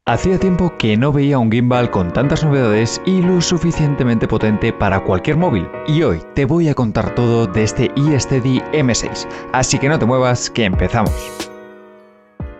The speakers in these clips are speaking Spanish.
Hacía tiempo que no veía un gimbal con tantas novedades y lo suficientemente potente para cualquier móvil. Y hoy te voy a contar todo de este iSteady M6. Así que no te muevas, que empezamos.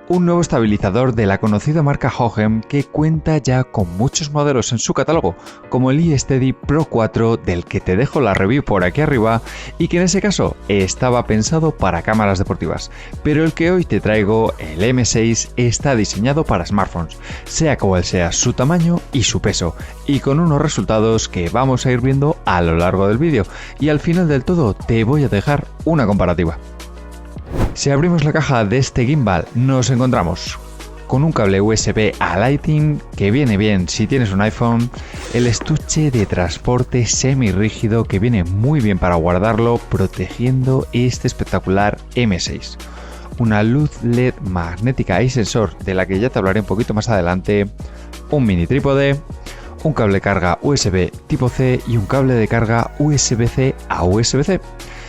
Un nuevo estabilizador de la conocida marca Hohem que cuenta ya con muchos modelos en su catálogo, como el iSteady Pro 4 del que te dejo la review por aquí arriba y que en ese caso estaba pensado para cámaras deportivas, pero el que hoy te traigo, el M6, está diseñado para smartphones, sea cual sea su tamaño y su peso, y con unos resultados que vamos a ir viendo a lo largo del vídeo, y al final del todo te voy a dejar una comparativa. Si abrimos la caja de este gimbal, nos encontramos con un cable USB a Lightning que viene bien si tienes un iPhone, el estuche de transporte semi-rígido que viene muy bien para guardarlo protegiendo este espectacular M6, una luz LED magnética y sensor de la que ya te hablaré un poquito más adelante, un mini trípode, un cable de carga USB tipo C y un cable de carga USB-C a USB-C.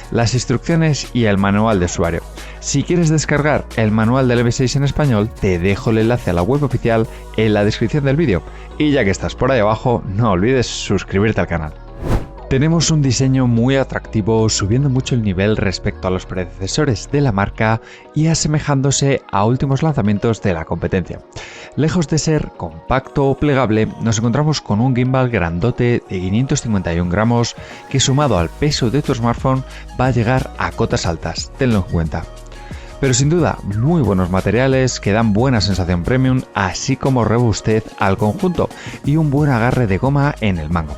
Las instrucciones y el manual de usuario. Si quieres descargar el manual del M6 en español, te dejo el enlace a la web oficial en la descripción del vídeo. Y ya que estás por ahí abajo, no olvides suscribirte al canal. Tenemos un diseño muy atractivo, subiendo mucho el nivel respecto a los predecesores de la marca y asemejándose a últimos lanzamientos de la competencia. Lejos de ser compacto o plegable, nos encontramos con un gimbal grandote de 551 gramos que, sumado al peso de tu smartphone, va a llegar a cotas altas, tenlo en cuenta. Pero sin duda, muy buenos materiales que dan buena sensación premium, así como robustez al conjunto y un buen agarre de goma en el mango.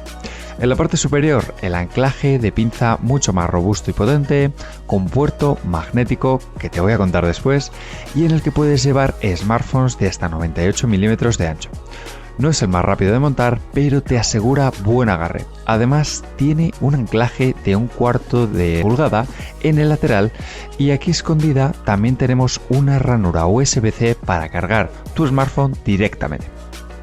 En la parte superior, el anclaje de pinza mucho más robusto y potente, con puerto magnético que te voy a contar después, y en el que puedes llevar smartphones de hasta 98 milímetros de ancho. No es el más rápido de montar, pero te asegura buen agarre. Además, tiene un anclaje de 1/4 de pulgada en el lateral y aquí escondida también tenemos una ranura USB-C para cargar tu smartphone directamente.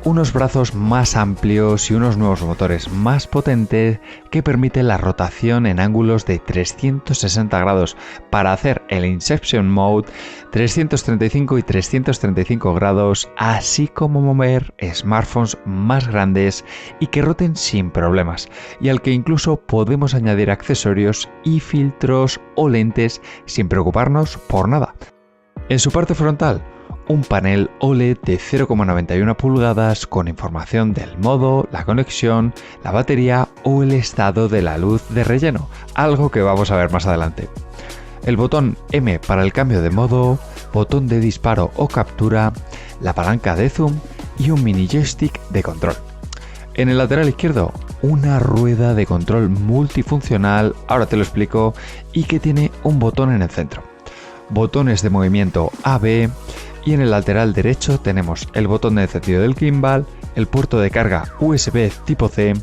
Unos brazos más amplios y unos nuevos motores más potentes que permiten la rotación en ángulos de 360 grados para hacer el Inception Mode, 335 y 335 grados, así como mover smartphones más grandes y que roten sin problemas, y al que incluso podemos añadir accesorios y filtros o lentes sin preocuparnos por nada. En su parte frontal, un panel OLED de 0,91 pulgadas con información del modo, la conexión, la batería o el estado de la luz de relleno, algo que vamos a ver más adelante. El botón M para el cambio de modo, botón de disparo o captura, la palanca de zoom y un mini joystick de control. En el lateral izquierdo, una rueda de control multifuncional, ahora te lo explico, y que tiene un botón en el centro. Botones de movimiento A-B. Y en el lateral derecho tenemos el botón de encendido del gimbal, el puerto de carga USB tipo C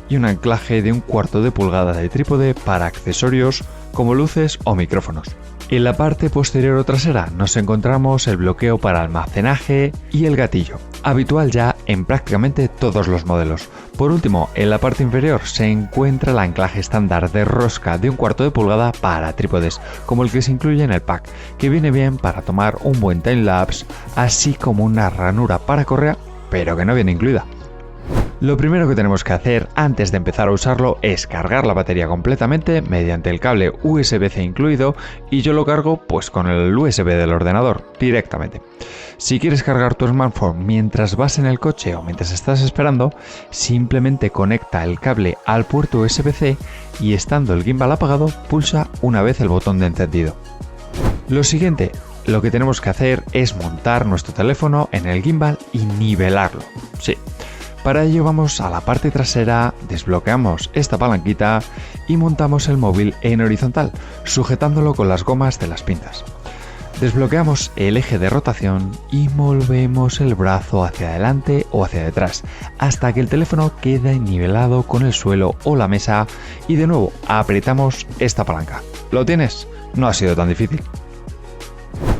y un anclaje de 1/4 de pulgada de trípode para accesorios como luces o micrófonos. En la parte posterior o trasera nos encontramos el bloqueo para almacenaje y el gatillo, habitual ya en prácticamente todos los modelos. Por último, en la parte inferior se encuentra el anclaje estándar de rosca de 1/4 de pulgada para trípodes, como el que se incluye en el pack, que viene bien para tomar un buen timelapse, así como una ranura para correa, pero que no viene incluida. Lo primero que tenemos que hacer antes de empezar a usarlo es cargar la batería completamente mediante el cable USB-C incluido, y yo lo cargo pues con el USB del ordenador directamente. Si quieres cargar tu smartphone mientras vas en el coche o mientras estás esperando, simplemente conecta el cable al puerto USB-C y, estando el gimbal apagado, pulsa una vez el botón de encendido. Lo siguiente, lo que tenemos que hacer es montar nuestro teléfono en el gimbal y nivelarlo. Sí. Para ello vamos a la parte trasera, desbloqueamos esta palanquita y montamos el móvil en horizontal, sujetándolo con las gomas de las pinzas. Desbloqueamos el eje de rotación y movemos el brazo hacia adelante o hacia detrás, hasta que el teléfono quede nivelado con el suelo o la mesa, y de nuevo apretamos esta palanca. ¿Lo tienes? No ha sido tan difícil.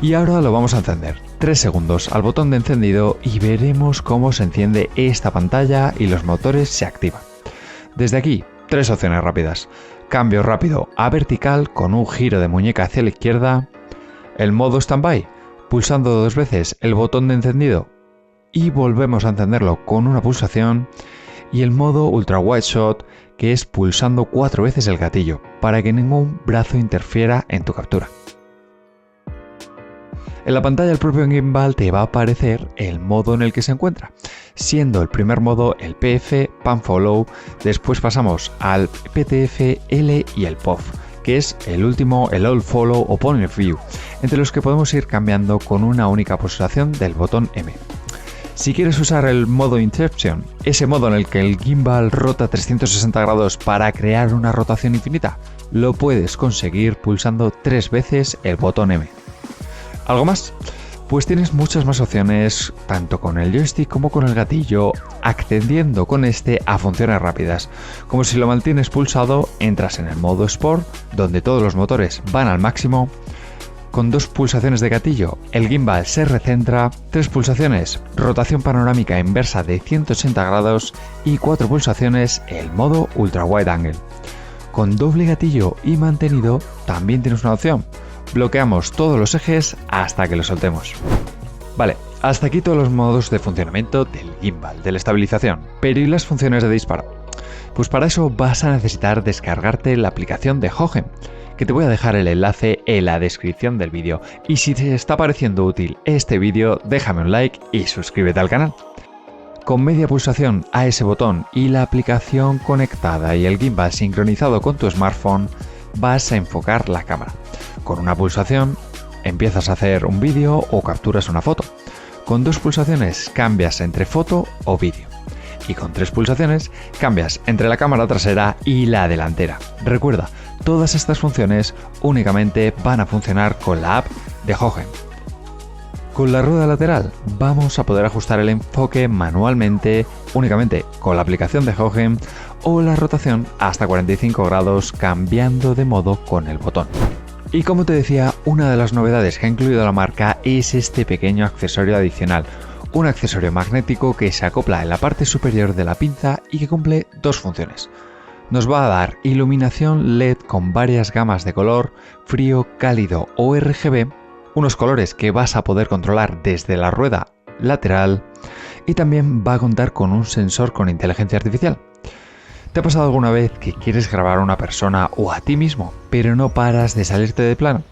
Y ahora lo vamos a encender. 3 segundos al botón de encendido y veremos cómo se enciende esta pantalla y los motores se activan. Desde aquí, 3 opciones rápidas. Cambio rápido a vertical con un giro de muñeca hacia la izquierda. El modo standby, pulsando 2 veces el botón de encendido y volvemos a encenderlo con una pulsación, y el modo Ultra Wide Shot, que es pulsando 4 veces el gatillo para que ningún brazo interfiera en tu captura. En la pantalla del propio gimbal te va a aparecer el modo en el que se encuentra, siendo el primer modo el PF, Pan Follow, después pasamos al PTF, L y el POV, que es el último, el All Follow o Point of View, entre los que podemos ir cambiando con una única pulsación del botón M. Si quieres usar el modo Inception, ese modo en el que el gimbal rota 360 grados para crear una rotación infinita, lo puedes conseguir pulsando 3 veces el botón M. ¿Algo más? Pues tienes muchas más opciones, tanto con el joystick como con el gatillo, accediendo con este a funciones rápidas. Como si lo mantienes pulsado, entras en el modo Sport, donde todos los motores van al máximo. Con 2 pulsaciones de gatillo, el gimbal se recentra, 3 pulsaciones, rotación panorámica inversa de 180 grados y 4 pulsaciones, el modo Ultra Wide Angle. Con doble gatillo y mantenido, también tienes una opción. Bloqueamos todos los ejes hasta que lo soltemos. Vale, hasta aquí todos los modos de funcionamiento del gimbal, de la estabilización. Pero ¿y las funciones de disparo? Pues para eso vas a necesitar descargarte la aplicación de Hohem, que te voy a dejar el enlace en la descripción del vídeo. Y si te está pareciendo útil este vídeo, déjame un like y suscríbete al canal. Con media pulsación a ese botón y la aplicación conectada y el gimbal sincronizado con tu smartphone, vas a enfocar la cámara. Con una pulsación empiezas a hacer un vídeo o capturas una foto. Con 2 pulsaciones cambias entre foto o vídeo. Y con 3 pulsaciones cambias entre la cámara trasera y la delantera. Recuerda, todas estas funciones únicamente van a funcionar con la app de Hohem. Con la rueda lateral vamos a poder ajustar el enfoque manualmente únicamente con la aplicación de Hohem o la rotación hasta 45 grados cambiando de modo con el botón. Y como te decía, una de las novedades que ha incluido la marca es este pequeño accesorio adicional, un accesorio magnético que se acopla en la parte superior de la pinza y que cumple 2 funciones. Nos va a dar iluminación LED con varias gamas de color, frío, cálido o RGB, unos colores que vas a poder controlar desde la rueda lateral, y también va a contar con un sensor con inteligencia artificial. ¿Te ha pasado alguna vez que quieres grabar a una persona o a ti mismo, pero no paras de salirte de plano?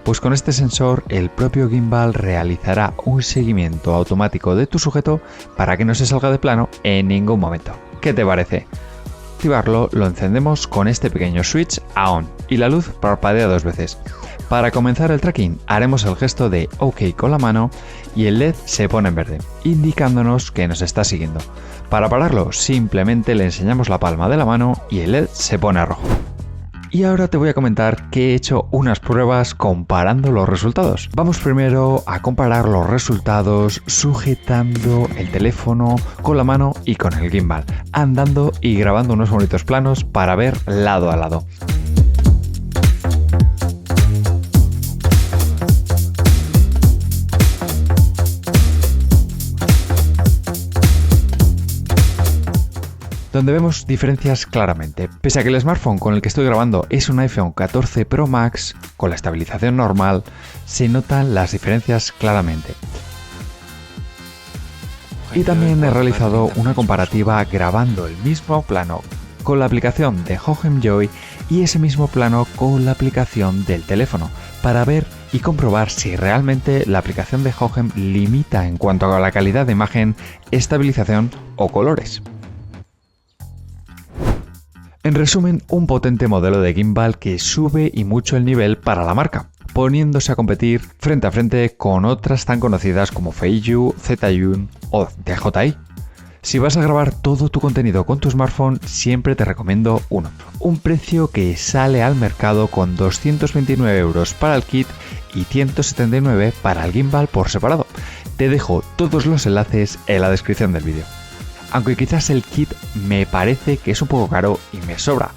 Pues con este sensor el propio gimbal realizará un seguimiento automático de tu sujeto para que no se salga de plano en ningún momento. ¿Qué te parece? Para activarlo lo encendemos con este pequeño switch a on y la luz parpadea 2 veces. Para comenzar el tracking haremos el gesto de OK con la mano y el LED se pone en verde, indicándonos que nos está siguiendo. Para pararlo simplemente le enseñamos la palma de la mano y el LED se pone a rojo. Y ahora te voy a comentar que he hecho unas pruebas comparando los resultados. Vamos primero a comparar los resultados sujetando el teléfono con la mano y con el gimbal, andando y grabando unos bonitos planos para ver lado a lado. Donde vemos diferencias claramente. Pese a que el smartphone con el que estoy grabando es un iPhone 14 Pro Max, con la estabilización normal, se notan las diferencias claramente. Y también he realizado una comparativa grabando el mismo plano con la aplicación de Hohem Joy y ese mismo plano con la aplicación del teléfono, para ver y comprobar si realmente la aplicación de Hohem limita en cuanto a la calidad de imagen, estabilización o colores. En resumen, un potente modelo de gimbal que sube y mucho el nivel para la marca, poniéndose a competir frente a frente con otras tan conocidas como Feiyu, Zhiyun o DJI. Si vas a grabar todo tu contenido con tu smartphone, siempre te recomiendo uno. Un precio que sale al mercado con 229 € para el kit y 179 para el gimbal por separado. Te dejo todos los enlaces en la descripción del vídeo. Aunque quizás el kit me parece que es un poco caro y me sobra.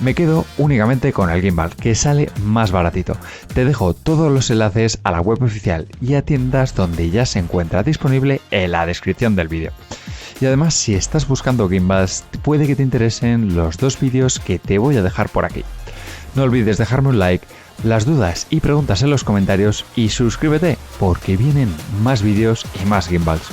Me quedo únicamente con el gimbal, que sale más baratito. Te dejo todos los enlaces a la web oficial y a tiendas donde ya se encuentra disponible en la descripción del vídeo. Y además, si estás buscando gimbals, puede que te interesen los 2 vídeos que te voy a dejar por aquí. No olvides dejarme un like, las dudas y preguntas en los comentarios y suscríbete porque vienen más vídeos y más gimbals.